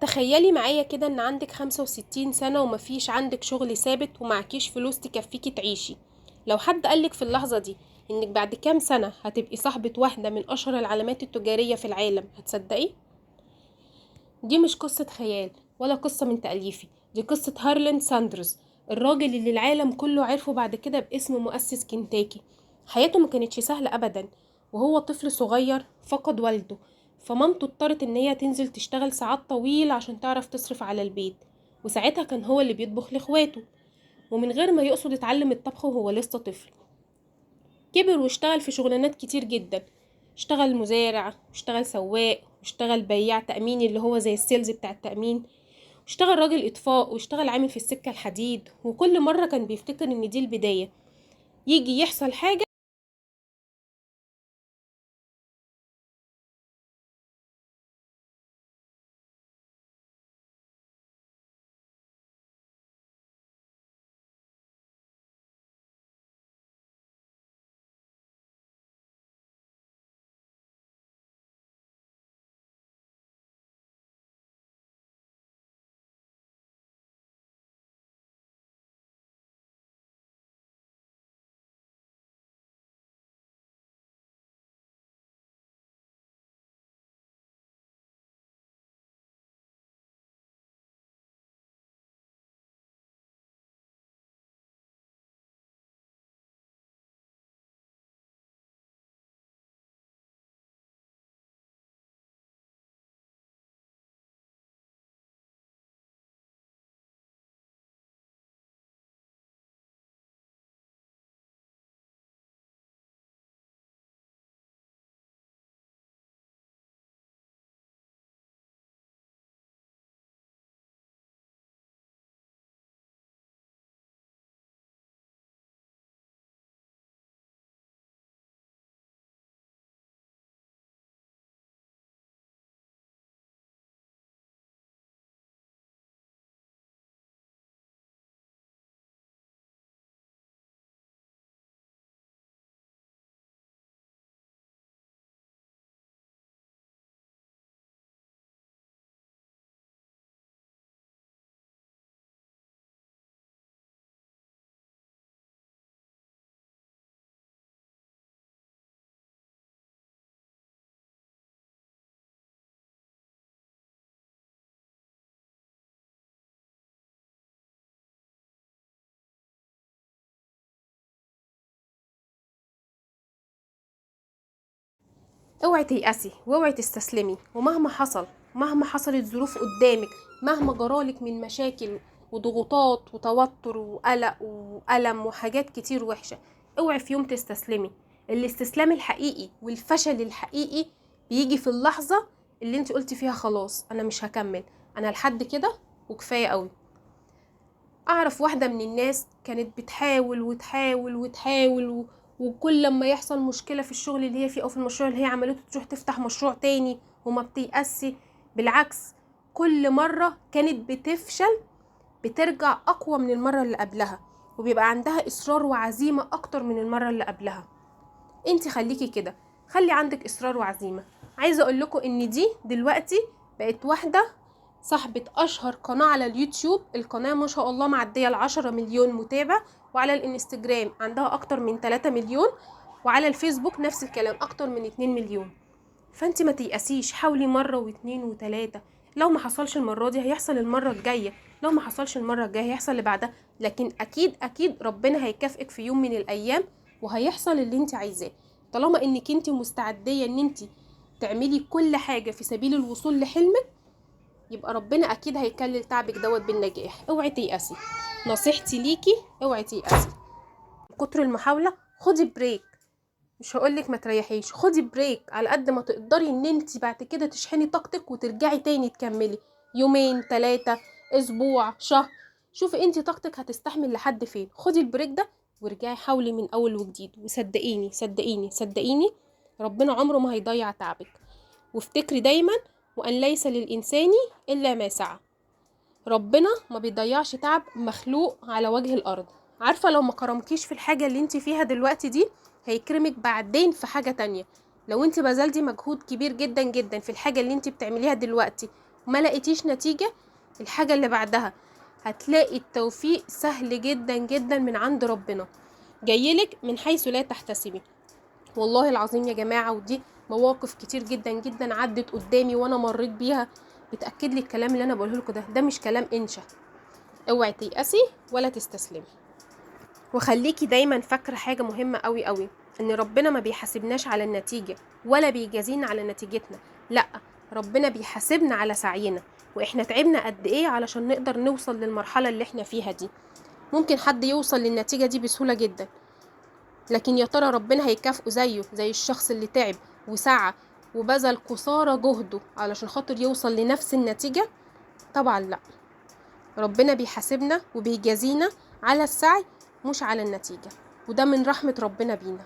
تخيلي معايا كده ان عندك 65 سنة ومفيش عندك شغل ثابت ومعكيش فلوس تكفيكي تعيشي. لو حد قالك في اللحظة دي انك بعد كام سنة هتبقي صاحبة واحدة من اشهر العلامات التجارية في العالم، هتصدقي؟ دي مش قصة خيال ولا قصة من تأليفي، دي قصة هارلان ساندرز، الراجل اللي العالم كله عرفه بعد كده باسم مؤسس كنتاكي. حياته ما كانتش سهلة ابدا، وهو طفل صغير فقد والده، فمامته اضطرت ان هي تنزل تشتغل ساعات طويلة عشان تعرف تصرف على البيت، وساعتها كان هو اللي بيطبخ لاخواته، ومن غير ما يقصد اتعلم الطبخ وهو لسه طفل. كبر واشتغل في شغلانات كتير جدا، اشتغل مزارع واشتغل سواق واشتغل بياع تأمين اللي هو زي السيلز بتاع التأمين، واشتغل راجل إطفاء واشتغل عامل في السكة الحديد، وكل مرة كان بيفتكر ان دي البداية، يجي يحصل حاجة. اوعي تيأسي واوعي تستسلمي، ومهما حصل، مهما حصلت ظروف قدامك، مهما جرالك من مشاكل وضغوطات وتوتر وقلق وألم وحاجات كتير وحشة، اوعي في يوم تستسلمي. الاستسلام الحقيقي والفشل الحقيقي بيجي في اللحظة اللي انت قلتي فيها خلاص انا مش هكمل، انا لحد كده وكفاية قوي. اعرف واحدة من الناس كانت بتحاول وتحاول وتحاول وكل لما يحصل مشكلة في الشغل اللي هي فيه او في المشروع اللي هي عملته تروح تفتح مشروع تاني وما بتيأسي، بالعكس، كل مرة كانت بتفشل بترجع اقوى من المرة اللي قبلها، وبيبقى عندها اصرار وعزيمة اكتر من المرة اللي قبلها. انتي خليكي كده، خلي عندك اصرار وعزيمة. عايزة اقول لكم ان دي دلوقتي بقت واحدة صاحبة اشهر قناة على اليوتيوب، القناة ما شاء الله معدية ال10 مليون متابع، وعلى الانستجرام عندها اكتر من 3 مليون، وعلى الفيسبوك نفس الكلام اكتر من 2 مليون. فانت ما تيأسيش، حاولي مرة واتنين وتلاتة، لو ما حصلش المرة دي هيحصل المرة الجاية، لو ما حصلش المرة الجاية هيحصل اللي بعدها، لكن اكيد اكيد ربنا هيكافئك في يوم من الايام وهيحصل اللي انت عايزاه، طالما انك انت مستعدية ان انت تعملي كل حاجة في سبيل الوصول لحلمك، يبقى ربنا اكيد هيكلل تعبك دوت بالنجاح. اوعي تيأسي، نصيحتي ليكي اوعي تيأسي. كتر المحاولة خدي بريك، مش هقولك ما تريحيش، خدي بريك على قد ما تقدري ان انت بعد كده تشحني طاقتك وترجعي تاني تكملي يومين 3 اسبوع شهر، شوفي انت طاقتك هتستحمل لحد فين، خدي البريك ده وارجعي حاولي من اول وجديد، وصدقيني صدقيني صدقيني ربنا عمره ما هيضيع تعبك. وافتكري دايما وان ليس للانسان الا ما سعى، ربنا ما بيضيعش تعب مخلوق على وجه الارض. عارفة لو ما كرمكيش في الحاجة اللي انت فيها دلوقتي دي هيكرمك بعدين في حاجة تانية. لو انت بذلتي مجهود كبير جدا جدا في الحاجة اللي انت بتعمليها دلوقتي ما لقيتيش نتيجة، الحاجة اللي بعدها هتلاقي التوفيق سهل جدا جدا من عند ربنا، جايلك من حيث لا تحتسبي. والله العظيم يا جماعة، ودي مواقف كتير جدا جدا عدت قدامي وانا مريت بيها، بتأكد لي الكلام اللي انا بقوله لكم ده مش كلام انشا. اوعي تيأسي ولا تستسلمي. وخليكي دايما فاكرة حاجة مهمة قوي قوي، ان ربنا ما بيحاسبناش على النتيجة ولا بيجازينا على نتيجتنا، لا، ربنا بيحاسبنا على سعينا، واحنا تعبنا قد ايه علشان نقدر نوصل للمرحلة اللي احنا فيها دي. ممكن حد يوصل للنتيجة دي بسهولة جدا، لكن يا ترى ربنا هيكافئه زي الشخص اللي تعب وسعى وبذل قصارى جهده علشان خاطر يوصل لنفس النتيجة؟ طبعا لا. ربنا بيحاسبنا وبيجازينا على السعي مش على النتيجة، وده من رحمة ربنا بينا.